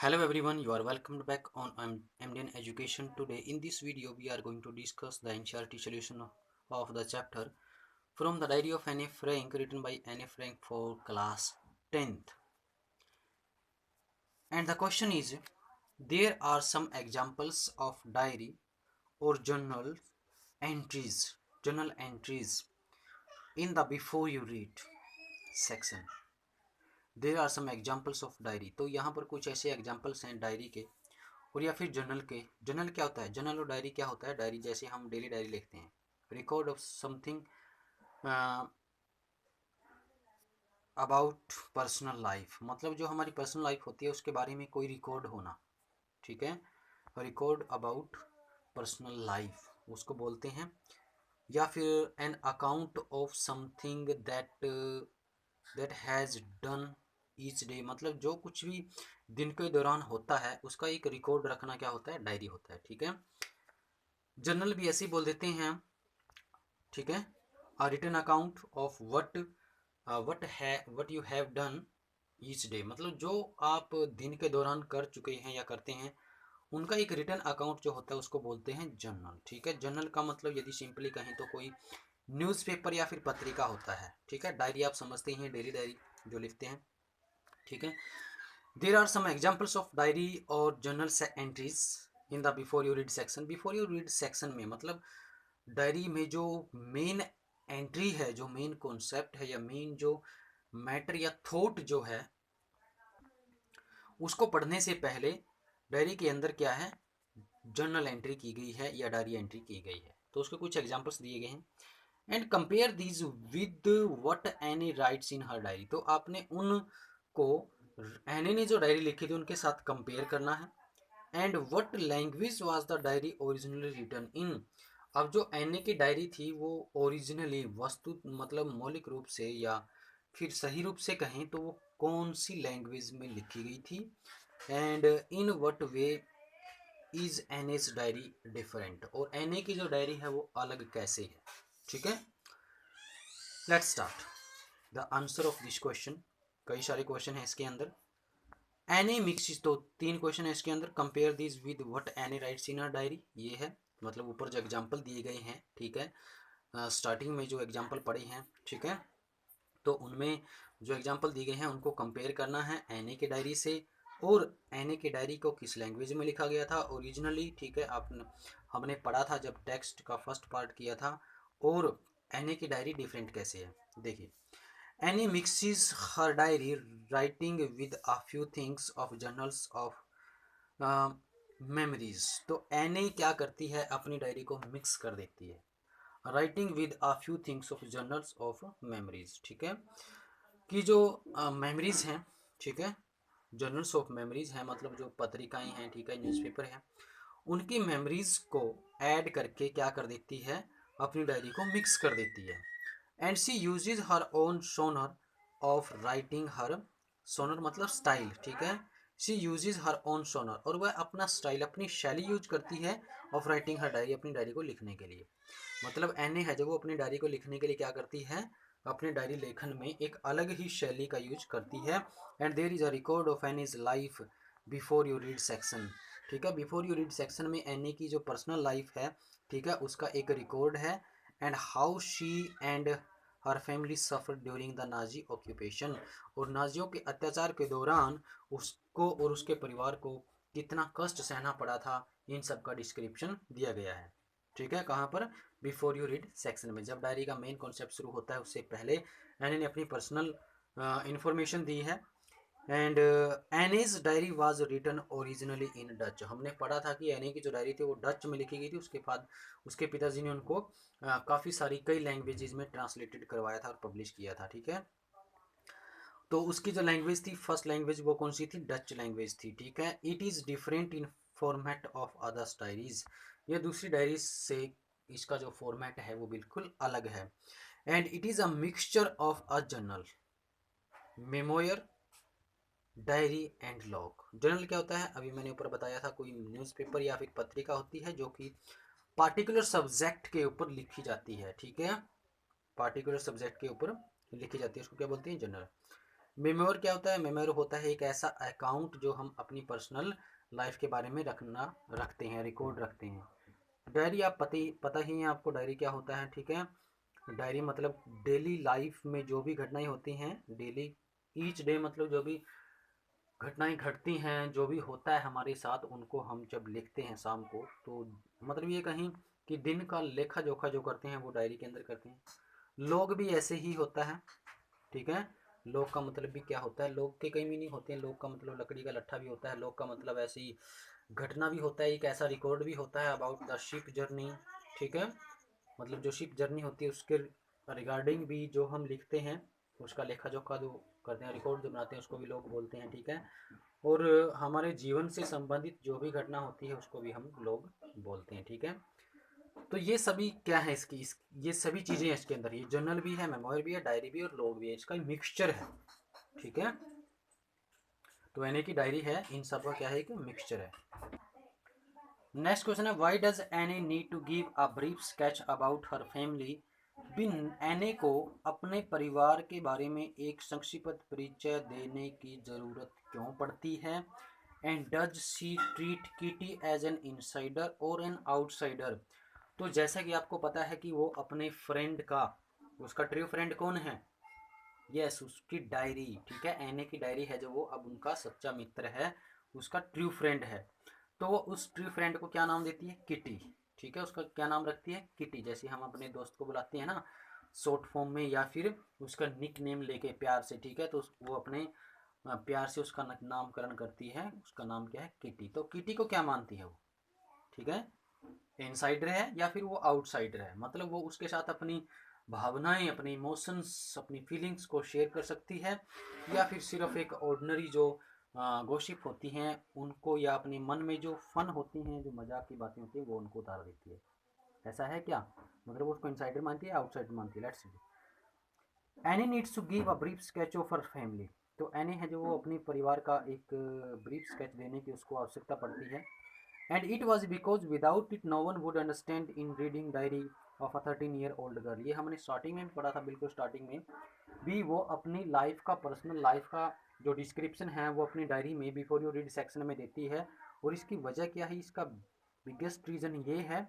Hello everyone, you are welcomed back on MDN Education. Today in this video we are going to discuss the NCERT solution of the chapter from the diary of Anne Frank written by Anne Frank for class 10th. And the question is, there are some examples of diary or entries, journal entries in the before you read section. There are some examples of diary. तो यहाँ पर कुछ ऐसे examples हैं diary के और या फिर जर्नल के। जर्नल क्या होता है? जर्नल और डायरी क्या होता है? डायरी जैसे हम डेली डायरी लिखते हैं, record of something about personal life, मतलब जो हमारी पर्सनल लाइफ होती है उसके बारे में कोई रिकॉर्ड होना, ठीक है। रिकॉर्ड अबाउट पर्सनल लाइफ उसको बोलते हैं। या फिर an account of something that has done each day, मतलब जो कुछ भी दिन के दौरान होता है उसका एक रिकॉर्ड रखना क्या होता है? डायरी होता है, ठीक है। जर्नल भी ऐसे ही बोल देते हैं, ठीक है। A written account of what you have done each day, मतलब जो आप दिन के दौरान कर चुके हैं या करते हैं उनका एक रिटन अकाउंट जो होता है उसको बोलते हैं जर्नल, ठीक है। जर्नल का मतलब यदि सिंपली कहें तो कोई न्यूज़पेपर या फिर पत्रिका होता है, ठीक है। डायरी आप समझते ही हैं, डेली डायरी जो लिखते हैं, ठीक है। There are some examples of diary और journal entries in the before you read section. Before you read section में मतलब डायरी में जो मेन एंट्री है, जो मेन कॉन्सेप्ट है या मेन जो मैटर या थॉट जो है उसको पढ़ने से पहले डायरी के अंदर क्या है? जर्नल एंट्री की गई है या डायरी एंट्री की गई है। तो उसके कुछ एग्जाम्पल्स दिए गए हैं। And compare these with what any rights in her diary, तो आपने उनको एनी ने जो डायरी लिखी थी उनके साथ कंपेयर करना है। And what language was the diary originally written in, अब जो एने की डायरी थी वो ओरिजिनली वस्तु मतलब मौलिक रूप से या फिर सही रूप से कहें तो वो कौन सी लैंग्वेज में लिखी गई थी। And in what way is acnes diary different, और एने की जो डायरी है वो अलग कैसे है, ठीक है। Let's start the answer of this question. कई सारे क्वेश्चन है इसके अंदर। एनी मिक्सिस, तो 3 क्वेश्चन है इसके अंदर। Compare this with what any rights in a diary, ये है मतलब ऊपर जो एग्जांपल दिए गए हैं, ठीक है। स्टार्टिंग में जो एग्जांपल पढ़े हैं, ठीक है, तो उनमें जो एग्जांपल दिए गए हैं उनको कंपेयर करना है एने के डायरी से, और एने के डायरी को किस लैंग्वेज में लिखा गया था ओरिजिनली, ठीक है। आपने हमने पढ़ा था जब टेक्स्ट का फर्स्ट पार्ट किया था। और एने की डायरी डिफरेंट कैसे है, देखिए। Annie mixes her diary writing with a few things of journals of memories, तो एनी क्या करती है? अपनी डायरी को मिक्स कर देती है, writing with a few things of journals of memories, ठीक है। कि जो मेमोरीज हैं, ठीक है, जर्नल्स ऑफ मेमोरीज हैं, मतलब जो पत्रिकाएं हैं, ठीक है, न्यूज़पेपर हैं, उनकी मेमोरीज को ऐड करके क्या कर देती है? अपनी डायरी को मिक्स कर देती है। And she uses her own genre of writing her, genre मतलब स्टाइल, ठीक है। She uses her own genre, और वह अपना स्टाइल, अपनी शैली यूज करती है ऑफ राइटिंग हर डायरी, अपनी डायरी को लिखने के लिए। मतलब एन है जो वो अपनी डायरी को लिखने के लिए क्या करती है? अपने डायरी लेखन में एक अलग ही शैली का यूज करती है। And there is a record of Anne's life before you read section, ठीक है। बिफोर यू रीड सेक्शन में एनी की जो पर्सनल लाइफ है, ठीक है, उसका एक रिकॉर्ड है। And how she and her family suffer during the Nazi occupation, और नाजियों के अत्याचार के दौरान उसको और उसके परिवार को कितना कष्ट सहना पड़ा था, इन सब का डिस्क्रिप्शन दिया गया है, ठीक है। कहाँ पर? बिफोर यू रीड सेक्शन में, जब डायरी का मेन कॉन्सेप्ट शुरू होता है उससे पहले एनी ने अपनी पर्सनल इंफॉर्मेशन दी है। And Anne's diary was written originally in Dutch, हमने पढ़ा था कि एनी की जो डायरी थी वो डच में लिखी गई थी। उसके बाद उसके पिताजी ने उनको काफ़ी सारी कई लैंग्वेजेस में ट्रांसलेटेड करवाया था और पब्लिश किया था, ठीक है। तो उसकी जो लैंग्वेज थी, फर्स्ट लैंग्वेज वो कौन सी थी? डच लैंग्वेज थी, ठीक है। It is different in format of others diaries, ये दूसरी डायरीज से इसका जो फॉर्मेट है वो बिल्कुल अलग है। And it is a mixture of a journal, memoir, diary and log. Journal क्या होता है? अभी मैंने ऊपर बताया था, कोई न्यूज़पेपर या फिर पत्रिका होती है जो कि पार्टिकुलर सब्जेक्ट के ऊपर लिखी जाती है, ठीक है। पार्टिकुलर सब्जेक्ट के ऊपर लिखी जाती है, उसको क्या बोलते हैं? जर्नल। मेमोर क्या होता है? मेमोर होता है एक ऐसा अकाउंट जो हम अपनी पर्सनल लाइफ के बारे में रखते हैं, रिकॉर्ड रखते हैं। डायरी आप पता ही है आपको डायरी क्या होता है, ठीक है। डायरी मतलब डेली लाइफ में जो भी घटनाएं होती हैं, डेली ईच डे मतलब जो भी घटनाएं घटती हैं, जो भी होता है हमारे साथ, उनको हम जब लिखते हैं शाम को, तो मतलब ये कहीं कि दिन का लेखा जोखा जो करते हैं वो डायरी के अंदर करते हैं। लोग भी ऐसे ही होता है, ठीक है। लोग का मतलब भी क्या होता है? लोग के कई मीनिंग होते हैं। लोग का मतलब लकड़ी का लट्ठा भी होता है। लोग का मतलब ऐसी घटना भी होता है, एक ऐसा रिकॉर्ड भी होता है अबाउट द शिप जर्नी, ठीक है। मतलब जो शिप जर्नी होती है उसके रिगार्डिंग भी जो हम लिखते हैं, उसका लेखा जोखा जो करते हैं, रिकॉर्ड जो बनाते हैं, उसको भी लोग बोलते हैं, ठीक है। और हमारे जीवन से संबंधित जो भी घटना होती है उसको भी हम लोग बोलते हैं, ठीक है। तो ये सभी क्या है ये सभी चीज़ें हैं इसके अंदर। ये जर्नल भी है, मेमोरी भी है, डायरी भी और लॉग भी है, इसका मिक्सचर है, ठीक है। तो एनए की डायरी है, इन सब का क्या है कि मिक्सचर है। नेक्स्ट क्वेश्चन है, why does Annie need to give a brief sketch about her family? बिन एने को अपने परिवार के बारे में एक संक्षिप्त परिचय देने की जरूरत क्यों पड़ती है? And does she treat Kitty as an insider और एन आउटसाइडर? तो जैसा कि आपको पता है कि वो अपने फ्रेंड का, उसका ट्रू फ्रेंड कौन है? यस, उसकी डायरी, ठीक है। एने की डायरी है जो वो अब उनका सच्चा मित्र है, उसका ट्रू फ्रेंड है। तो वो उस ट्रू फ्रेंड को क्या नाम देती है? किटी, ठीक है। उसका क्या नाम रखती है? किटी। जैसे हम अपने दोस्त को बुलाते हैं ना शॉर्ट फॉर्म में, या फिर उसका निक नेम लेके प्यार से, ठीक है। तो वो अपने प्यार से उसका नामकरण करती है, उसका नाम क्या है? किटी। तो किटी को क्या मानती है वो, ठीक है? इनसाइडर है या फिर वो आउटसाइडर है? मतलब वो उसके साथ अपनी भावनाएं, अपने इमोशंस, अपनी फीलिंग्स को शेयर कर सकती है, या फिर सिर्फ एक ऑर्डिनरी जो गॉसिप होती हैं उनको, या अपने मन में जो फन होती हैं, जो मजाक की बातें होती हैं, वो उनको उतार देती है। ऐसा है क्या? मतलब वो उसको इनसाइडर मानती है, आउटसाइडर मानती है? Let's see. Anne needs to give a brief sketch of her family. तो एनी है जो वो अपने परिवार का एक ब्रीफ स्केच देने की उसको आवश्यकता पड़ती है। And it was because without it no one would understand in reading diary of a 13-year-old girl. ये हमने स्टार्टिंग में भी पढ़ा था, बिल्कुल स्टार्टिंग में भी। वो अपनी लाइफ का, पर्सनल लाइफ का जो डिस्क्रिप्शन है वो अपनी डायरी में बिफोर यू रीड सेक्शन में देती है। और इसकी वजह क्या है? इसका बिगेस्ट रीज़न ये है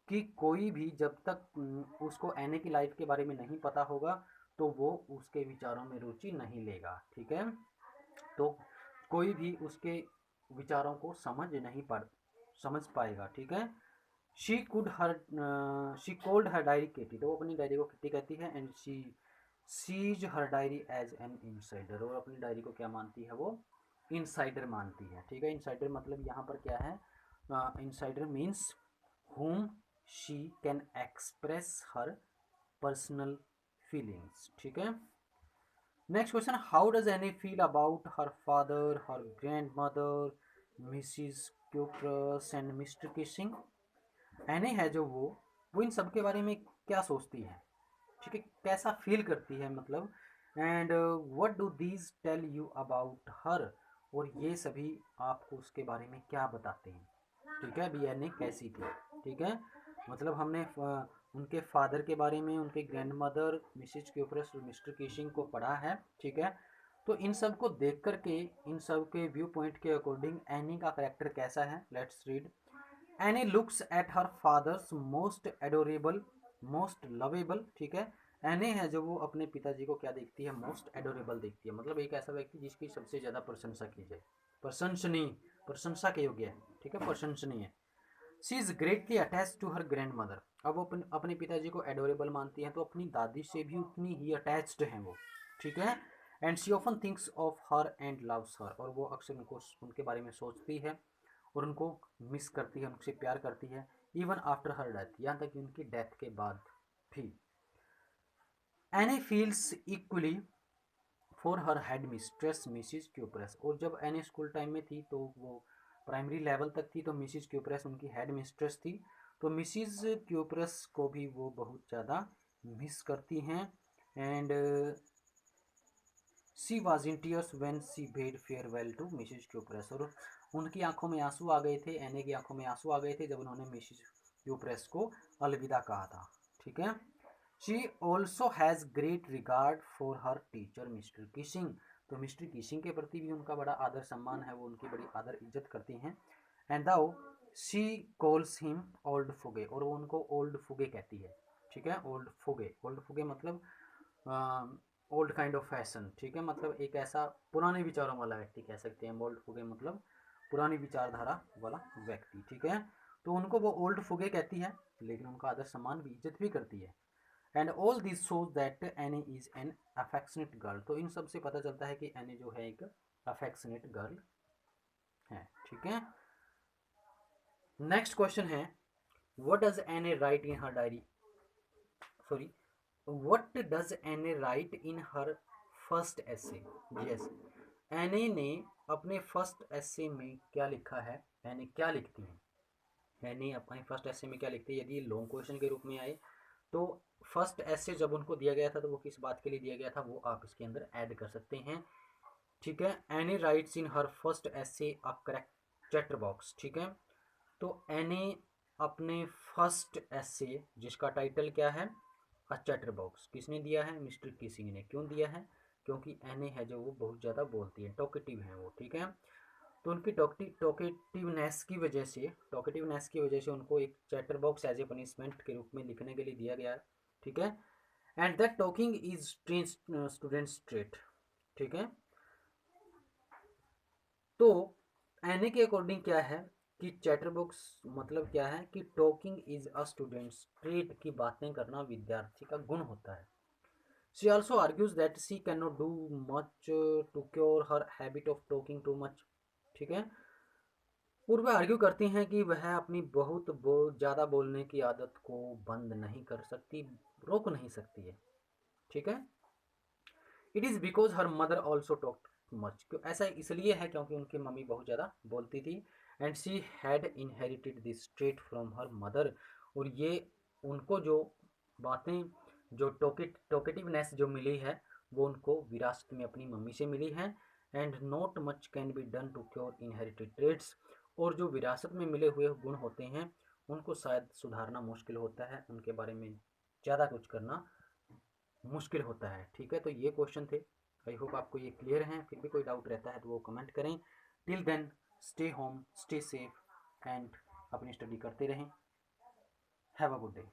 कि कोई भी जब तक उसको एने की लाइफ के बारे में नहीं पता होगा तो वो उसके विचारों में रुचि नहीं लेगा, ठीक है। तो कोई भी उसके विचारों को समझ पाएगा, ठीक है। She called her diary Kitty. तो वो अपनी डायरी को किटी कहती है। And she sees her diary as an insider. और अपनी डायरी को क्या मानती है? वो इनसाइडर मानती है, ठीक है। इनसाइडर मतलब यहाँ पर क्या है? Insider means whom she can express her personal feelings, ठीक है। Next question, how does any feel about her father, her grand mother, Mrs cuprous and mister Keesing? Any है जो वो इन सब के बारे में क्या सोचती है, ठीक है, कैसा फील करती है मतलब। And what do these tell you about her? और ये सभी आपको उसके बारे में क्या बताते हैं, ठीक है। बी एन ए कैसी थी, ठीक है। मतलब हमने उनके फादर के बारे में, उनके ग्रैंड मदर मिसिज क्यूप्रस और मिस्टर किशिंग को पढ़ा है, ठीक है। तो इन सब को देख करके, इन सब के व्यू पॉइंट के अकॉर्डिंग एनी का करेक्टर कैसा है? Let's read. Any looks at her father's most adorable, most lovable, ठीक है। एनी है जो वो अपने पिताजी को क्या देखती है? मोस्ट एडोरेबल देखती है। मतलब एक ऐसा व्यक्ति जिसकी सबसे ज़्यादा प्रशंसा की जाए, प्रशंसनीय, प्रशंसा के योग्य है, ठीक है, प्रशंसनीय है। She is greatly attach to her grandmother. अब वो अपने पिताजी को एडोरेबल मानती हैं, तो अपनी दादी से भी उतनी ही अटैच्ड हैं वो, ठीक है। And she often thinks of her and loves her. और वो अक्सर उनको, उनके बारे में सोचती है और उनको मिस करती है, उनसे प्यार करती है, इवन आफ्टर हर डेथ, यहाँ तक कि उनकी डेथ के बाद भी। Any feels equally for her head mistress Mrs Cupras. और जब एनी स्कूल टाइम में थी तो वो प्राइमरी लेवल तक थी, तो मिसिज क्यूप्रस उनकी हेड मिस्ट्रेस थी। तो मिसिज क्यूप्रस को भी वो बहुत ज़्यादा मिस करती हैं। And she was in tears when she bade farewell to Mrs Cupras. और उनकी आंखों में आंसू आ गए थे, एने की आंखों में आंसू आ गए थे जब उन्होंने मिसिज क्यूप्रस को अलविदा कहा था, ठीक है। She also has great regard for her teacher mister Keesing. तो मिस्टर कीसिंग के प्रति भी उनका बड़ा आदर सम्मान है, वो उनकी बड़ी आदर इज्जत करती हैं। And though she calls him old fogey, और वो उनको ओल्ड फुगे कहती है, ठीक है। ओल्ड फुगे, ओल्ड फुगे मतलब ओल्ड काइंड ऑफ फैशन, ठीक है, मतलब एक ऐसा पुराने विचारों वाला व्यक्ति कह सकते हैं। ओल्ड फुगे मतलब पुरानी विचारधारा वाला व्यक्ति, ठीक है। तो उनको वो ओल्ड फुगे कहती है, लेकिन उनका आदर सम्मान भी इज्जत भी करती है। And all this shows that any is an affectionate girl, तो इन सब से पता चलता है कि एनी जो है एक अफेक्शनेट गर्ल है, ठीक है। नेक्स्ट क्वेश्चन है, what does any right in her diary, sorry, what does any right in her first essay. Yes, any ने अपने फर्स्ट एसे में क्या लिखा है, एनी क्या लिखती हैं, एनी अपने फर्स्ट एसे में क्या लिखती है। यदि लॉन्ग क्वेश्चन के रूप में आए तो फर्स्ट एसे जब उनको दिया गया था तो वो किस बात के लिए दिया गया था, वो आप इसके अंदर ऐड कर सकते हैं, ठीक है। Any rights in her first essay a correct chatter box, ठीक है। तो एनी अपने फर्स्ट एसे जिसका टाइटल क्या है, अ चैटर बॉक्स, किसने दिया है, मिस्टर कीसिंग ने। क्यों दिया है, क्योंकि एनी है जो वो बहुत ज़्यादा बोलती है, टॉकेटिव है वो, ठीक है। तो उनकी टॉकेटिवनेस की वजह से उनको एक chatterbox as a punishment के रूप में लिखने के लिए दिया गया है, ठीक है। And that talking is student trait, ठीक है। तो एने के अकॉर्डिंग क्या है कि चैटर बॉक्स मतलब क्या है कि talking is a students trait, की बातें करना विद्यार्थी का गुण होता है। She also argues that she can not do much to cure her habit of talking too much, ठीक है। पूर्व आर्ग्यू करती हैं कि वह अपनी बहुत ज़्यादा बोलने की आदत को बंद नहीं कर सकती, रोक नहीं सकती है, ठीक है। It is because her mother also talk much, क्यों ऐसा इसलिए है क्योंकि उनकी मम्मी बहुत ज़्यादा बोलती थी। And she had inherited this trait from her mother, और ये उनको जो बातें, जो टॉकेटिवनेस जो मिली है वो उनको विरासत में अपनी मम्मी से मिली है। And not much can be done to cure inherited traits, और जो विरासत में मिले हुए गुण होते हैं उनको शायद सुधारना मुश्किल होता है, उनके बारे में ज़्यादा कुछ करना मुश्किल होता है, ठीक है। तो ये क्वेश्चन थे, आई होप आपको ये क्लियर हैं। फिर भी कोई डाउट रहता है तो वो कमेंट करें। Till then stay home, stay safe and अपनी स्टडी करते रहें। Have a good day.